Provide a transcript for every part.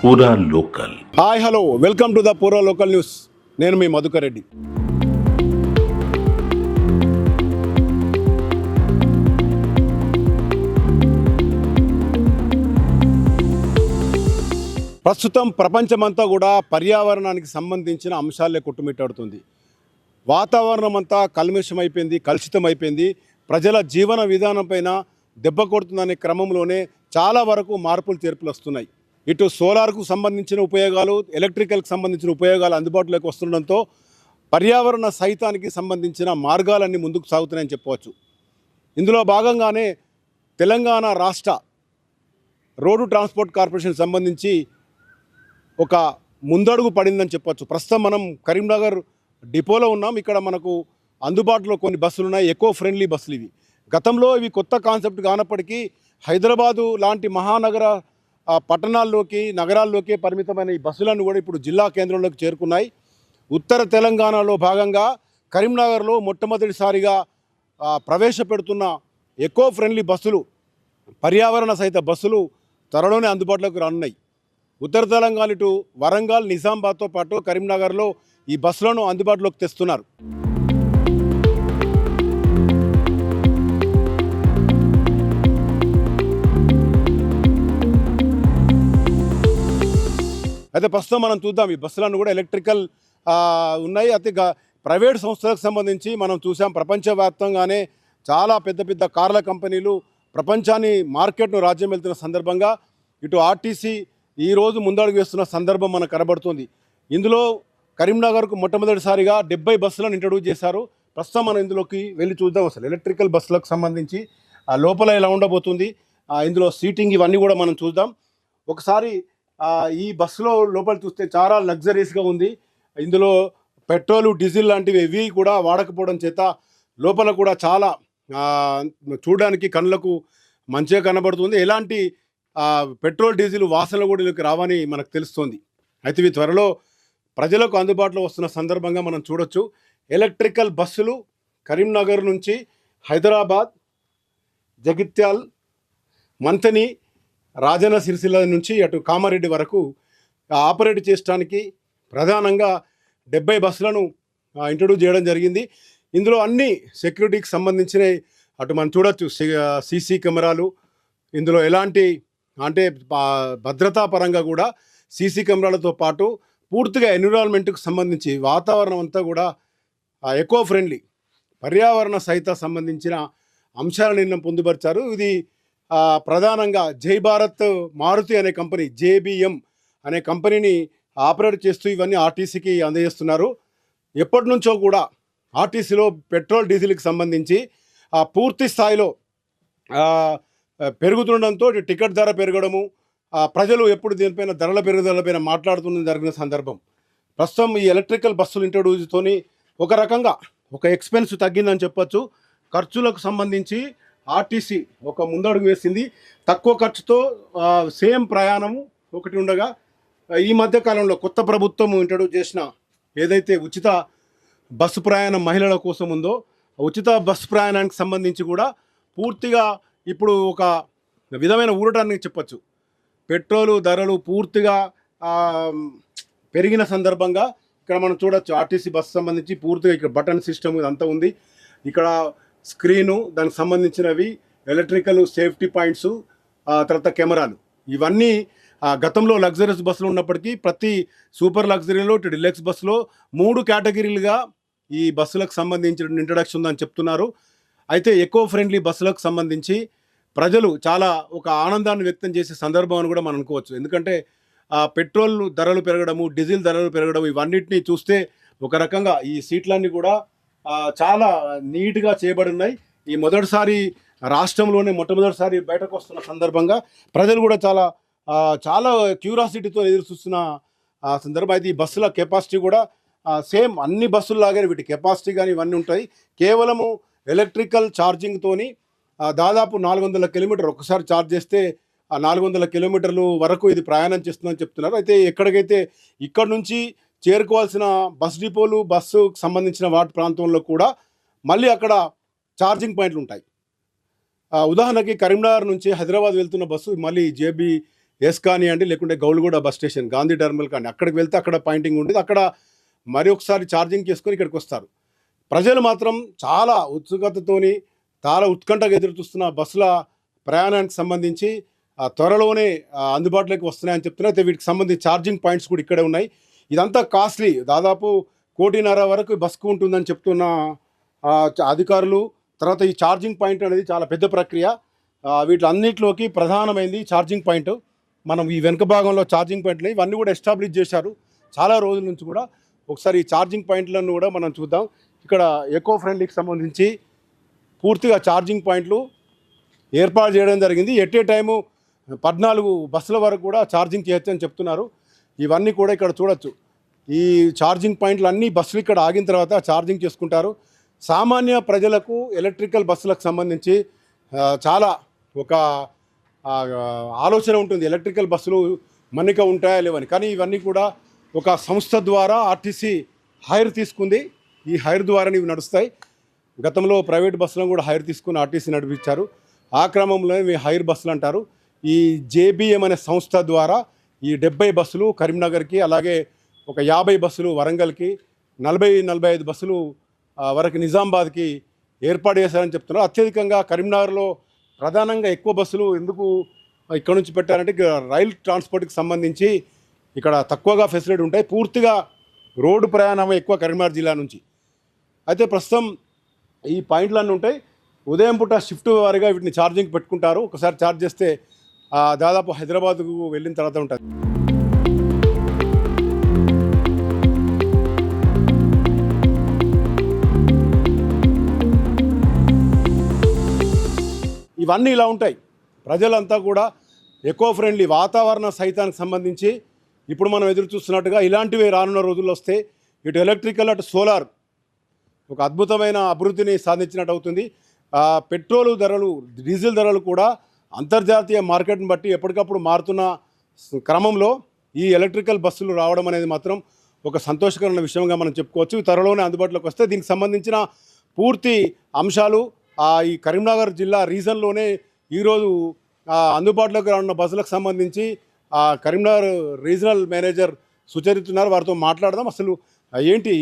పూరా local. Hi hello welcome to the పూరా local news. నేను మీ మధుకర్ రెడ్డి. ప్రస్తుతం ప్రపంచమంతా కూడా పర్యావరణానికి సంబంధించిన అంశాలే కొట్టుమిట్టాడుతుంది. వాతావరణం అంతా కల్మషమైపోయింది, కలుషితమైపోయింది. ప్రజల జీవన విధానం పైన దెబ్బ కొడుతుందనే క్రమంలోనే చాలా వరకు మార్పులు చేర్పులు వస్తున్నాయి. ఇటు సోలార్కు సంబంధించిన ఉపయోగాలు, ఎలక్ట్రికల్కి సంబంధించిన ఉపయోగాలు అందుబాటులోకి వస్తుండడంతో పర్యావరణ సహితానికి సంబంధించిన మార్గాలన్నీ ముందుకు సాగుతున్నాయని చెప్పవచ్చు. ఇందులో భాగంగానే తెలంగాణ రాష్ట్ర రోడ్డు ట్రాన్స్పోర్ట్ కార్పొరేషన్ సంబంధించి ఒక ముందడుగు పడిందని చెప్పొచ్చు. ప్రస్తుతం మనం కరీంనగర్ డిపోలో ఉన్నాం. ఇక్కడ మనకు అందుబాటులో కొన్ని బస్సులు ఉన్నాయి, ఎకో ఫ్రెండ్లీ బస్సులు. ఇవి గతంలో ఇవి కొత్త కాన్సెప్ట్ కానప్పటికీ హైదరాబాదు లాంటి మహానగర పట్టణాల్లోకి, నగరాల్లోకి పరిమితమైన ఈ బస్సులను కూడా ఇప్పుడు జిల్లా కేంద్రంలోకి చేరుకున్నాయి. ఉత్తర తెలంగాణలో భాగంగా కరీంనగర్లో మొట్టమొదటిసారిగా ప్రవేశపెడుతున్న ఎకో ఫ్రెండ్లీ బస్సులు, పర్యావరణ సహిత బస్సులు త్వరలోనే అందుబాటులోకి రానున్నాయి. ఉత్తర తెలంగాణ ఇటు వరంగల్, నిజామాబాద్తో పాటు కరీంనగర్లో ఈ బస్సులను అందుబాటులోకి తెస్తున్నారు. అయితే ప్రస్తుతం మనం చూద్దాం, ఈ బస్సులను కూడా ఎలక్ట్రికల్ ఉన్నాయి. అయితే ప్రైవేట్ సంస్థలకు సంబంధించి మనం చూసాం, ప్రపంచవ్యాప్తంగానే చాలా పెద్ద పెద్ద కార్ల కంపెనీలు ప్రపంచాన్ని, మార్కెట్ను రాజ్యం వెళ్తున్న సందర్భంగా ఇటు ఆర్టీసీ ఈరోజు ముందడుగు వేస్తున్న సందర్భం మనకు కనబడుతుంది. ఇందులో కరీంనగర్కు మొట్టమొదటిసారిగా 70 బస్సులను ఇంట్రడ్యూస్ చేశారు. ప్రస్తుతం మనం ఇందులోకి వెళ్ళి చూద్దాం. అసలు ఎలక్ట్రికల్ బస్సులకు సంబంధించి లోపల ఎలా ఉండబోతుంది, ఇందులో సీటింగ్, ఇవన్నీ కూడా మనం చూద్దాం. ఒకసారి ఈ బస్సులో లోపల చూస్తే చాలా లగ్జరీస్గా ఉంది. ఇందులో పెట్రోలు, డీజిల్ లాంటివి ఇవి కూడా వాడకపోవడం చేత లోపల కూడా చాలా చూడడానికి కళ్ళకు మంచిగా కనబడుతుంది. ఎలాంటి పెట్రోల్, డీజిల్ వాసనలు కూడా వీళ్ళకి రావని మనకు తెలుస్తుంది. అయితే ఇవి త్వరలో ప్రజలకు అందుబాటులో వస్తున్న సందర్భంగా మనం చూడొచ్చు. ఎలక్ట్రికల్ బస్సులు కరీంనగర్ నుంచి హైదరాబాద్, జగిత్యాల్, మంథని, రాజన్న సిరిసిల్ల నుంచి అటు కామారెడ్డి వరకు ఆపరేట్ చేయడానికి ప్రధానంగా 70 బస్సులను ఇంట్రడ్యూస్ చేయడం జరిగింది. ఇందులో అన్ని సెక్యూరిటీకి సంబంధించినవి అటు మనం చూడొచ్చు. సీసీ కెమెరాలు, ఇందులో ఎలాంటి అంటే భద్రతా పరంగా కూడా సీసీ కెమెరాలతో పాటు పూర్తిగా ఎన్విరాన్మెంట్కి సంబంధించి వాతావరణం అంతా కూడా ఎకో ఫ్రెండ్లీ, పర్యావరణ సహిత సంబంధించిన అంశాలను నిన్న పొందుపరిచారు. ఇది ప్రధానంగా జై భారత్ మారుతి అనే కంపెనీ, జేబిఎం అనే కంపెనీని ఆపరేట్ చేస్తూ ఇవన్నీ ఆర్టీసీకి అందజేస్తున్నారు. ఎప్పటి నుంచో కూడా ఆర్టీసీలో పెట్రోల్, డీజిల్కి సంబంధించి పూర్తి స్థాయిలో పెరుగుతుండడంతో టికెట్ ధర పెరగడము, ప్రజలు ఎప్పుడు దీనిపైన ధరల పెరుగుదలపైన మాట్లాడుతున్న జరిగిన సందర్భం. ప్రస్తుతం ఈ ఎలక్ట్రికల్ బస్సులు ఇంట్రడ్యూస్తోని ఒక రకంగా ఒక ఎక్స్పెన్స్ తగ్గిందని చెప్పొచ్చు. ఖర్చులకు సంబంధించి ఆర్టీసీ ఒక ముందడుగు వేసింది. తక్కువ ఖర్చుతో సేమ్ ప్రయాణము ఒకటి ఉండగా, ఈ మధ్యకాలంలో కొత్త ప్రభుత్వం ఇంట్రడ్యూస్ చేసిన ఏదైతే ఉచిత బస్సు ప్రయాణం మహిళల కోసం ఉందో, ఉచిత బస్సు ప్రయాణానికి సంబంధించి కూడా పూర్తిగా ఇప్పుడు ఒక విధమైన ఊరటాన్ని చెప్పచ్చు. పెట్రోలు ధరలు పూర్తిగా పెరిగిన సందర్భంగా ఇక్కడ మనం చూడొచ్చు. ఆర్టీసీ బస్సు సంబంధించి పూర్తిగా ఇక్కడ బటన్ సిస్టమ్ ఇదంతా ఉంది. ఇక్కడ స్క్రీను, దానికి సంబంధించినవి ఎలక్ట్రికల్ సేఫ్టీ పాయింట్స్, తర్వాత కెమెరాలు, ఇవన్నీ గతంలో లగ్జరీస్ బస్సులు ఉన్నప్పటికీ ప్రతి సూపర్ లగ్జరీలో, డిలక్స్ బస్సులో 3 కేటగిరీలుగా ఈ బస్సులకు సంబంధించిన ఇంట్రడక్షన్ ఉందని చెప్తున్నారు. అయితే ఎకో ఫ్రెండ్లీ బస్సులకు సంబంధించి ప్రజలు చాలా ఒక ఆనందాన్ని వ్యక్తం చేసే సందర్భం అని కూడా మనం అనుకోవచ్చు. ఎందుకంటే పెట్రోల్ ధరలు పెరగడము, డీజిల్ ధరలు పెరగడం, ఇవన్నిటిని చూస్తే ఒక రకంగా ఈ సీట్లన్నీ కూడా చాలా నీట్గా చేయబడి ఉన్నాయి. ఈ మొదటిసారి రాష్ట్రంలోనే మొట్టమొదటిసారి బయటకు వస్తున్న సందర్భంగా ప్రజలు కూడా చాలా క్యూరియాసిటీతో ఎదురు చూస్తున్న సందర్భం. అయితే ఈ బస్సుల కెపాసిటీ కూడా సేమ్ అన్ని బస్సుల్లాగానే వీటి కెపాసిటీ కానీ ఇవన్నీ ఉంటాయి. కేవలము ఎలక్ట్రికల్ ఛార్జింగ్తోని దాదాపు 400 కిలోమీటర్ ఒకసారి ఛార్జ్ చేస్తే 400 కిలోమీటర్లు వరకు ఇది ప్రయాణం చేస్తుందని చెప్తున్నారు. అయితే ఎక్కడికైతే ఇక్కడ నుంచి చేరుకోవాల్సిన బస్ డిపోలు, బస్సుకు సంబంధించిన వాటి ప్రాంతంలో కూడా మళ్ళీ అక్కడ ఛార్జింగ్ పాయింట్లు ఉంటాయి. ఉదాహరణకి కరీంనగర్ నుంచి హైదరాబాద్ వెళ్తున్న బస్సు మళ్ళీ ఎస్ కానివ్వండి, లేకుంటే గౌలుగూడ బస్ స్టేషన్ గాంధీ టెర్మినల్ కానీ అక్కడికి వెళ్తే అక్కడ పాయింటింగ్ ఉండేది. అక్కడ మరి ఒకసారి ఛార్జింగ్ చేసుకొని ఇక్కడికి వస్తారు. ప్రజలు మాత్రం చాలా ఉత్సుకతతోని చాలా ఉత్కంఠగా ఎదురు చూస్తున్న బస్సుల ప్రయాణానికి సంబంధించి త్వరలోనే అందుబాటులోకి వస్తున్నాయని చెప్తున్నారు. అయితే వీటికి సంబంధించి ఛార్జింగ్ పాయింట్స్ కూడా ఇక్కడే ఉన్నాయి. ఇదంతా కాస్ట్లీ, దాదాపు 1.5 కోటి వరకు బస్కు ఉంటుందని చెప్తున్న అధికారులు. తర్వాత ఈ ఛార్జింగ్ పాయింట్ అనేది చాలా పెద్ద ప్రక్రియ. వీటిలన్నిటిలోకి ప్రధానమైంది ఛార్జింగ్ పాయింట్. మనం ఈ వెనుక భాగంలో ఛార్జింగ్ పాయింట్లు ఇవన్నీ కూడా ఎస్టాబ్లిష్ చేశారు చాలా రోజుల నుంచి కూడా. ఒకసారి ఈ ఛార్జింగ్ పాయింట్లను కూడా మనం చూద్దాం. ఇక్కడ ఎకో ఫ్రెండ్లీకి సంబంధించి పూర్తిగా ఛార్జింగ్ పాయింట్లు ఏర్పాటు చేయడం జరిగింది. ఎట్ ఏ టైము 14 బస్సుల వరకు కూడా ఛార్జింగ్ చేయొచ్చు అని చెప్తున్నారు. ఇవన్నీ కూడా ఇక్కడ చూడొచ్చు. ఈ ఛార్జింగ్ పాయింట్లు అన్నీ బస్సులు ఇక్కడ ఆగిన తర్వాత ఛార్జింగ్ చేసుకుంటారు. సామాన్య ప్రజలకు ఎలక్ట్రికల్ బస్సులకు సంబంధించి చాలా ఒక ఆలోచన ఉంటుంది, ఎలక్ట్రికల్ బస్సులు మన్నిక ఉంటాయా లేవని. కానీ ఇవన్నీ కూడా ఒక సంస్థ ద్వారా ఆర్టీసీ హైర్ తీసుకుంది. ఈ హైర్ ద్వారానే ఇవి నడుస్తాయి. గతంలో ప్రైవేట్ బస్సులను కూడా హైర్ తీసుకుని ఆర్టీసీ నడిపించారు. ఆ క్రమంలో ఇవి హైర్ బస్సులు అంటారు. ఈ జేబీఎం అనే సంస్థ ద్వారా ఈ 70 బస్సులు కరీంనగర్కి, అలాగే ఒక 50 బస్సులు వరంగల్కి, 40-45 బస్సులు వరకు నిజామాబాద్కి ఏర్పాటు చేశారని చెప్తున్నారు. అత్యధికంగా కరీంనగర్లో ప్రధానంగా ఎక్కువ బస్సులు ఎందుకు ఇక్కడ నుంచి పెట్టారంటే రైల్ ట్రాన్స్పోర్ట్కి సంబంధించి ఇక్కడ తక్కువగా ఫెసిలిటీ ఉంటాయి. పూర్తిగా రోడ్డు ప్రయాణం ఎక్కువ కరీంనగర్ జిల్లా నుంచి. అయితే ప్రస్తుతం ఈ పాయింట్లన్నీ ఉంటాయి. ఉదయం పూట షిఫ్ట్ వారిగా వీటిని ఛార్జింగ్ పెట్టుకుంటారు. ఒకసారి ఛార్జ్ చేస్తే దాదాపు హైదరాబాద్కు వెళ్ళిన తర్వాత ఉంటుంది. ఇవన్నీ ఇలా ఉంటాయి. ప్రజలంతా కూడా ఎకో ఫ్రెండ్లీ వాతావరణ సహితానికి సంబంధించి ఇప్పుడు మనం ఎదురు చూస్తున్నట్టుగా ఇలాంటివి రానున్న రోజుల్లో వస్తే ఇటు ఎలక్ట్రికల్ అటు సోలార్ ఒక అద్భుతమైన అభివృద్ధిని సాధించినట్టు అవుతుంది. పెట్రోలు ధరలు, డీజిల్ ధరలు కూడా అంతర్జాతీయ మార్కెట్ని బట్టి ఎప్పటికప్పుడు మారుతున్న క్రమంలో ఈ ఎలక్ట్రికల్ బస్సులు రావడం అనేది మాత్రం ఒక సంతోషకరమైన విషయంగా మనం చెప్పుకోవచ్చు. త్వరలోనే అందుబాటులోకి వస్తే దీనికి సంబంధించిన పూర్తి అంశాలు ఈ కరీంనగర్ జిల్లా రీజన్లోనే ఈరోజు అందుబాటులోకి రానున్న బస్సులకు సంబంధించి కరీంనగర్ రీజనల్ మేనేజర్ సుచరిత ఉన్నారు. వారితో మాట్లాడదాం. అసలు ఏంటి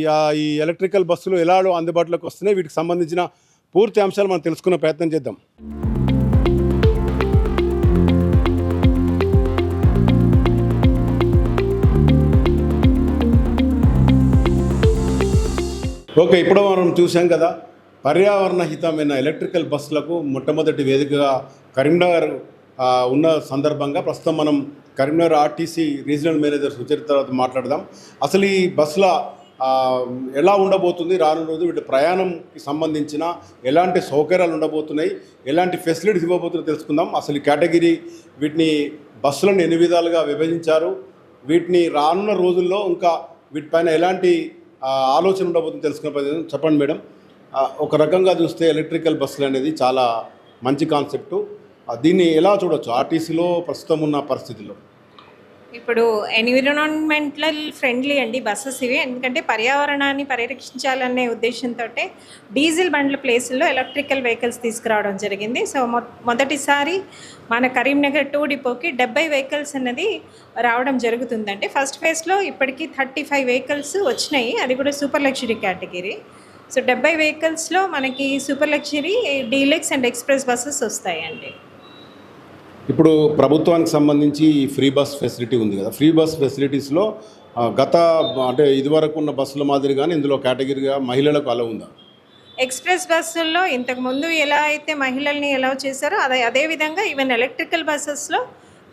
ఈ ఎలక్ట్రికల్ బస్సులు ఎలా అందుబాటులోకి వస్తున్నాయి, వీటికి సంబంధించిన పూర్తి అంశాలు మనం తెలుసుకునే ప్రయత్నం చేద్దాం. ఓకే, ఇప్పుడు మనం చూసాం కదా, పర్యావరణ హితమైన ఎలక్ట్రికల్ బస్సులకు మొట్టమొదటి వేదికగా కరీంనగర్ ఉన్న సందర్భంగా ప్రస్తుతం మనం కరీంనగర్ ఆర్టీసీ రీజనల్ మేనేజర్ సుచరితతో మాట్లాడదాం. అసలు ఈ బస్సుల ఎలా ఉండబోతుంది, రానున్న రోజు వీటి ప్రయాణంకి సంబంధించిన ఎలాంటి సౌకర్యాలు ఉండబోతున్నాయి, ఎలాంటి ఫెసిలిటీస్ ఇవ్వబోతున్నాయో తెలుసుకుందాం. అసలు ఈ కేటగిరీ వీటిని బస్సులను ఎన్ని విధాలుగా విభజించారు, వీటిని రానున్న రోజుల్లో ఇంకా వీటిపైన ఎలాంటి ఆలోచన ఉండబోతుందో తెలుసుకునే ప్రయత్నం. చెప్పండి మేడం, ఒక రకంగా చూస్తే ఎలక్ట్రికల్ బస్సులు అనేది చాలా మంచి కాన్సెప్టు. దీన్ని ఎలా చూడొచ్చు ఆర్టీసీలో ప్రస్తుతం ఉన్న పరిస్థితుల్లో? ఇప్పుడు ఎన్విరాన్మెంటల్ ఫ్రెండ్లీ అండి బస్సెస్ ఇవి. ఎందుకంటే పర్యావరణాన్ని పరిరక్షించాలనే ఉద్దేశంతో డీజిల్ బండ్ల ప్లేసుల్లో ఎలక్ట్రికల్ వెహికల్స్ తీసుకురావడం జరిగింది. సో మొదటిసారి మన కరీంనగర్ 2 డిపోకి 70 వెహికల్స్ అన్నది రావడం జరుగుతుందండి. ఫస్ట్ ఫేజ్లో ఇప్పటికీ 35 వెహికల్స్ వచ్చినాయి, అది కూడా సూపర్ లగ్జరీ కేటగిరీ. సో 70 వెహికల్స్లో మనకి super luxury, deluxe and express buses వస్తాయండి. ఇప్పుడు ప్రభుత్వానికి సంబంధించి ఫ్రీ బస్ ఫెసిలిటీ ఉంది కదా, ఫ్రీ బస్ ఫెసిలిటీస్లో గత అంటే ఇదివరకు ఉన్న బస్సుల మాదిరిగానే ఇందులో కేటగిరీగా మహిళలకు అలా ఉందా? ఎక్స్ప్రెస్ బస్సుల్లో ఇంతకుముందు ఎలా అయితే మహిళల్ని అలౌ చేశారో అదే విధంగా ఈవెన్ ఎలక్ట్రికల్ బస్సెస్లో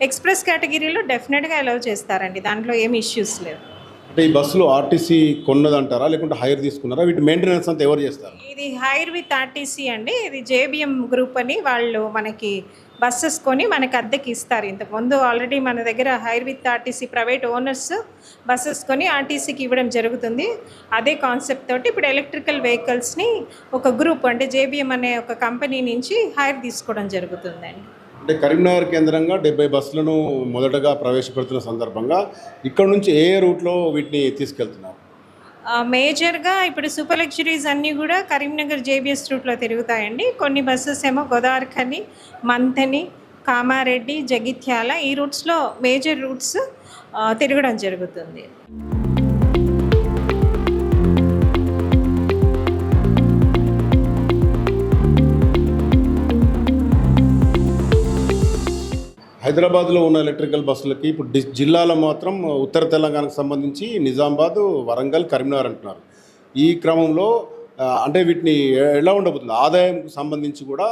ఎక్స్ప్రెస్ కేటగిరీలో డెఫినెట్గా అలౌ చేస్తారండి. దాంట్లో ఏమి ఇష్యూస్ లేవు. అంటే ఈ బస్సులు ఆర్టీసీ కొన్నదంటారా లేకుంటే హైర్ తీసుకున్నారా? వీటి మెయింటెనెన్స్ అంతా ఎవరు చేస్తారు? ఇది హైర్ విత్ ఆర్టీసీ అండి. ఇది జేబిఎం గ్రూప్ అని వాళ్ళు మనకి బస్సెస్ కొని మనకి అద్దెకి ఇస్తారు. ఇంతకుముందు ఆల్రెడీ మన దగ్గర hire with RTC private owners buses కొని ఆర్టీసీకి ఇవ్వడం జరుగుతుంది. అదే కాన్సెప్ట్ తోటి ఇప్పుడు ఎలక్ట్రికల్ వెహికల్స్ని ఒక గ్రూప్ అంటే జేబిఎం అనే ఒక కంపెనీ నుంచి హైర్ తీసుకోవడం జరుగుతుందండి. అంటే కరీంనగర్ కేంద్రంగా 70 బస్సులను మొదటగా ప్రవేశపెడుతున్న సందర్భంగా ఇక్కడ నుంచి ఏ రూట్లో వీటిని తీసుకెళ్తున్నారు? మేజర్గా ఇప్పుడు సూపర్ లగ్జరీస్ అన్నీ కూడా కరీంనగర్ జేబీఎస్ రూట్లో తిరుగుతాయండి. కొన్ని బస్సెస్ ఏమో గోదావరిఖని, మంథని, కామారెడ్డి, జగిత్యాల ఈ రూట్స్‌లో మేజర్ రూట్స్ తిరగడం జరుగుతుంది. హైదరాబాద్లో ఉన్న ఎలక్ట్రికల్ బస్సులకి ఇప్పుడు జిల్లాలో మాత్రం ఉత్తర తెలంగాణకు సంబంధించి నిజామాబాద్, వరంగల్, కరీంనగర్ అంటున్నారు. ఈ క్రమంలో అంటే వీటిని ఎలా ఉండబోతుంది? ఆదాయంకు సంబంధించి కూడా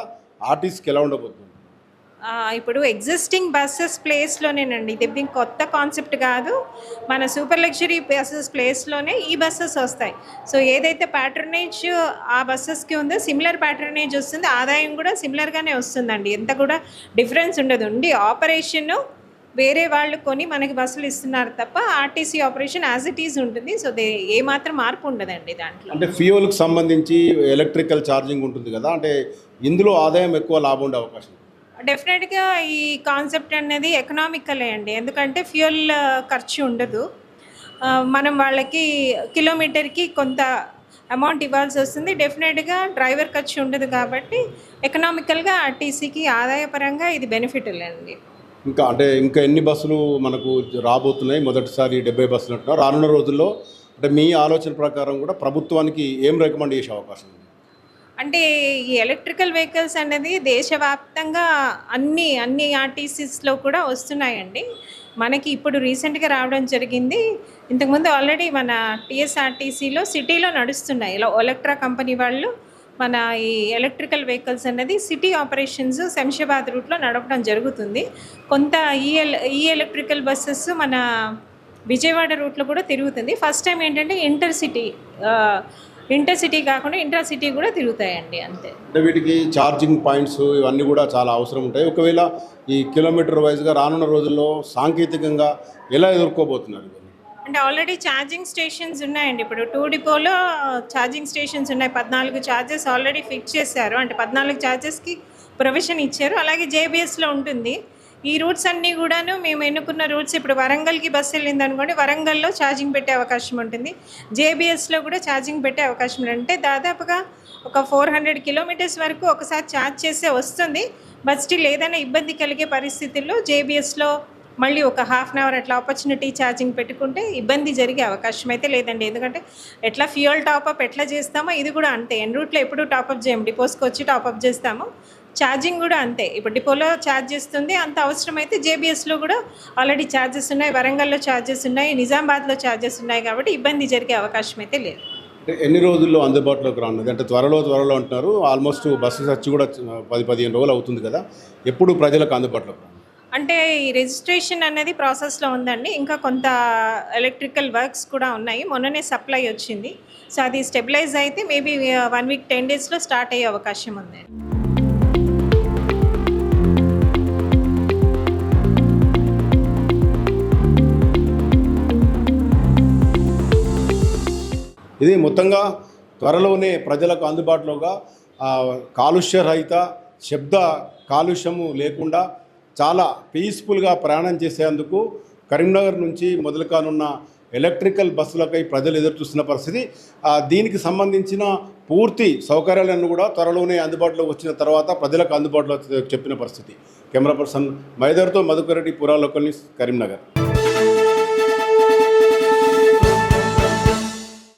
ఆర్టీసీకి ఎలా ఉండబోతుంది? ఇప్పుడు ఎగ్జిస్టింగ్ బస్సెస్ ప్లేస్‌లోనేనండి. ఇది కొత్త కాన్సెప్ట్ కాదు. మన సూపర్ లగ్జరీ బస్సెస్ ప్లేస్‌లోనే ఈ బస్సెస్ వస్తాయి. సో ఏదైతే ప్యాట్రనేజ్ ఆ బస్సెస్‌కి ఉందో సిమిలర్ ప్యాట్రనేజ్ వస్తుంది. ఆదాయం కూడా సిమిలర్‌గానే వస్తుందండి. ఎంత కూడా డిఫరెన్స్ ఉండదు. ఆపరేషను వేరే వాళ్ళు కొని మనకి బస్సులు ఇస్తున్నారు తప్ప RTC operation as it is ఉంటుంది. సో ఏమాత్రం మార్పు ఉండదండి దాంట్లో. అంటే ఫ్యూయల్కి సంబంధించి ఎలక్ట్రికల్ ఛార్జింగ్ ఉంటుంది కదా, అంటే ఇందులో ఆదాయం ఎక్కువ లాభం ఉండే అవకాశం. డెఫినెట్గా ఈ కాన్సెప్ట్ అనేది ఎకనామికలే అండి. ఎందుకంటే ఫ్యూయల్ ఖర్చు ఉండదు. మనం వాళ్ళకి కిలోమీటర్కి కొంత అమౌంట్ ఇవ్వాల్సి వస్తుంది. డెఫినెట్గా డ్రైవర్ ఖర్చు ఉండదు కాబట్టి ఎకనామికల్గా ఆర్టీసీకి ఆదాయపరంగా ఇది బెనిఫిట్ అండి. ఇంకా ఎన్ని బస్సులు మనకు రాబోతున్నాయి? మొదటిసారి 70 బస్సులు అంటున్నారు. రానున్న రోజుల్లో అంటే మీ ఆలోచన ప్రకారం కూడా ప్రభుత్వానికి ఏం రికమెండ్ చేసే అవకాశం ఉంది? అంటే ఈ ఎలక్ట్రికల్ వెహికల్స్ అనేది దేశవ్యాప్తంగా అన్ని ఆర్టీసీస్లో కూడా వస్తున్నాయండి. మనకి ఇప్పుడు రీసెంట్గా రావడం జరిగింది. ఇంతకుముందు ఆల్రెడీ మన టీఎస్ఆర్టీసీలో సిటీలో నడుస్తున్నాయి. ఇలా ఒలెక్ట్రా కంపెనీ వాళ్ళు మన ఈ ఎలక్ట్రికల్ వెహికల్స్ అనేది సిటీ ఆపరేషన్స్ శంషాబాద్ రూట్లో నడపడం జరుగుతుంది. కొంత ఈ ఎలక్ట్రికల్ బస్సెస్ మన విజయవాడ రూట్లో కూడా తిరుగుతుంది. ఫస్ట్ టైం ఏంటంటే ఇంటర్ సిటీ కాకుండా ఇంట్రా సిటీ కూడా తిరుగుతాయండి. అంతే. అంటే వీటికి ఛార్జింగ్ పాయింట్స్ ఇవన్నీ కూడా చాలా అవసరం ఉంటాయి. ఒకవేళ ఈ కిలోమీటర్ వైజ్గా రానున్న రోజుల్లో సాంకేతికంగా ఎలా ఎదుర్కోబోతున్నారు? అంటే ఆల్రెడీ ఛార్జింగ్ స్టేషన్స్ ఉన్నాయండి. ఇప్పుడు 2 డిపోలో ఛార్జింగ్ స్టేషన్స్ ఉన్నాయి. 14 ఛార్జెస్ ఆల్రెడీ ఫిక్స్ చేశారు. అంటే 14 ఛార్జెస్కి ప్రొవిజన్ ఇచ్చారు. అలాగే జేబీఎస్లో ఉంటుంది. ఈ రూట్స్ అన్నీ కూడాను మేము ఎన్నుకున్న రూట్స్. ఇప్పుడు వరంగల్కి బస్సు వెళ్ళింది అనుకోండి, వరంగల్లో ఛార్జింగ్ పెట్టే అవకాశం ఉంటుంది. జేబీఎస్లో కూడా ఛార్జింగ్ పెట్టే అవకాశం ఉంటుంది. అంటే దాదాపుగా ఒక 400 కిలోమీటర్స్ వరకు ఒకసారి ఛార్జ్ చేసే వస్తుంది. బట్ స్టిల్ ఏదైనా ఇబ్బంది కలిగే పరిస్థితుల్లో జేబీఎస్లో మళ్ళీ ఒక హాఫ్ అన్ అవర్ అట్లా ఆపర్చునిటీ ఛార్జింగ్ పెట్టుకుంటే ఇబ్బంది జరిగే అవకాశం అయితే లేదండి. ఎందుకంటే ఎట్లా ఫ్యూయల్ టాపప్ ఎట్లా చేస్తామో ఇది కూడా అంతే. ఎన్ రూట్లో ఎప్పుడు టాపప్ చేయము, డిపోస్కి వచ్చి టాపప్ చేస్తాము. ఛార్జింగ్ కూడా అంతే. ఇప్పుడు డిపోలో ఛార్జ్ చేస్తుంది, అంత అవసరమైతే జేబీఎస్లో కూడా ఆల్రెడీ ఛార్జెస్ ఉన్నాయి, వరంగల్లో ఛార్జెస్ ఉన్నాయి, నిజామాబాద్లో ఛార్జెస్ ఉన్నాయి. కాబట్టి ఇబ్బంది జరిగే అవకాశం అయితే లేదు. ఎన్ని రోజుల్లో అందుబాటులోకి రానున్నది? అంటే త్వరలో అంటున్నారు. ఆల్మోస్ట్ బస్సెస్ వచ్చి కూడా 10-15 రోజులు అవుతుంది కదా, ఎప్పుడు ప్రజలకు అందుబాటులోకి? అంటే ఈ రిజిస్ట్రేషన్ అనేది ప్రాసెస్లో ఉందండి. ఇంకా కొంత ఎలక్ట్రికల్ వర్క్స్ కూడా ఉన్నాయి. మొన్ననే సప్లై వచ్చింది. సో అది స్టెబిలైజ్ అయితే మేబీ 1 వీక్ 10 డేస్లో స్టార్ట్ అయ్యే అవకాశం ఉంది. ఇది మొత్తంగా త్వరలోనే ప్రజలకు అందుబాటులోగా కాలుష్య రహిత, శబ్ద కాలుష్యము లేకుండా చాలా పీస్ఫుల్గా ప్రయాణం చేసేందుకు కరీంనగర్ నుంచి మొదలు కానున్న ఎలక్ట్రికల్ బస్సులపై ప్రజలు ఎదురు చూస్తున్న పరిస్థితి. దీనికి సంబంధించిన పూర్తి సౌకర్యాలను కూడా త్వరలోనే అందుబాటులో వచ్చిన తర్వాత ప్రజలకు అందుబాటులో చెప్పిన పరిస్థితి. కెమెరా పర్సన్ మైదర్తో మధుకర్ రెడ్డి, పురా లోకల్ న్యూస్, కరీంనగర్.